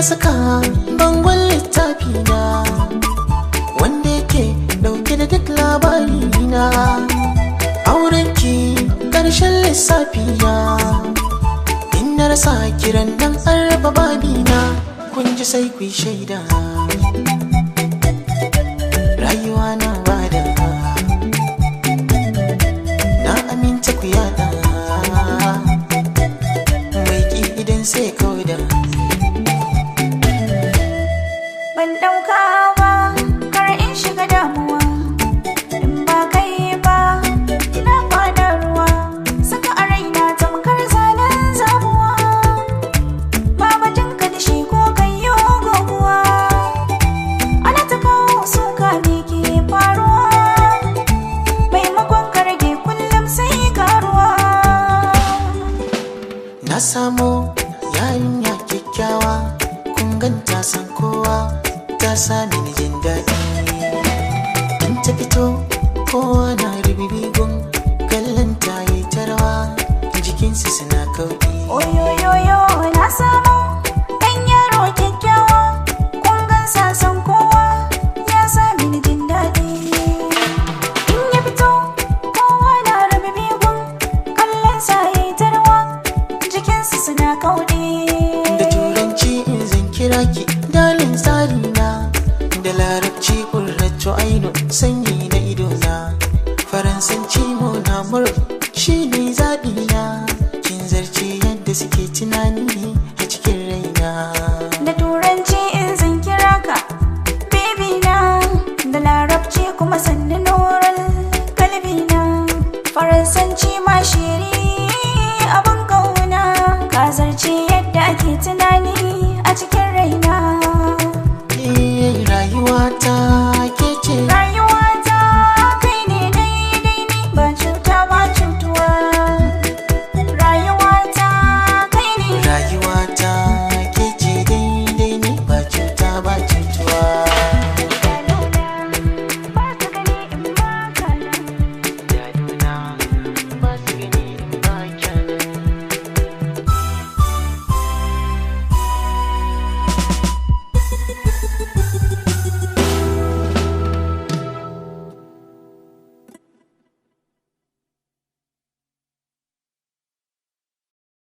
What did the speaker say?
saka bangon littafi na wanda yake dauke da duk labari na. Aurenki karshen lissafi na, in na rasa kiran dan an raba babina. Kun ji sai ku shaida, rayuwa na bada, na aminta ku yada, mai ki idan sai kauda. Ban dauka ba kar in shiga damuwa, in ba kai ba ina fada ruwa. Saka a raina tamkar zanen zabuwa, ba batun ka da shi ko kayyo goguwa. Ana ta kawo suka ne ke faruwa, maimakon ka rage kullum sai karuwa. Na samo yarinya kyakkyawa, kun ganta san kowa, ta sani ni jin daɗi. In ta fito kowa na ribibigun, kallon ta yi tarwa, jikinsu suna kauɗi. Oyoyoyo na samu ɗan yaro kyakkyawa, kun gansa san kowa, ya sami ni jin daɗi. In ya fito kowa na rabe bigun, kallon sa yayi tarwa, jikinsu suna kauɗi. Da turanci in zan kira ki dalin tsari na, da larabci ƙurratu aino sanyi na idona, faransanci mona mur shi ne zaɓi na. Kin zarce yadda suke tunani a cikin raina. Da turanci in zan kira ka baby na, da larabci kuma sannu nuran kalbi na, faransanci ma shiri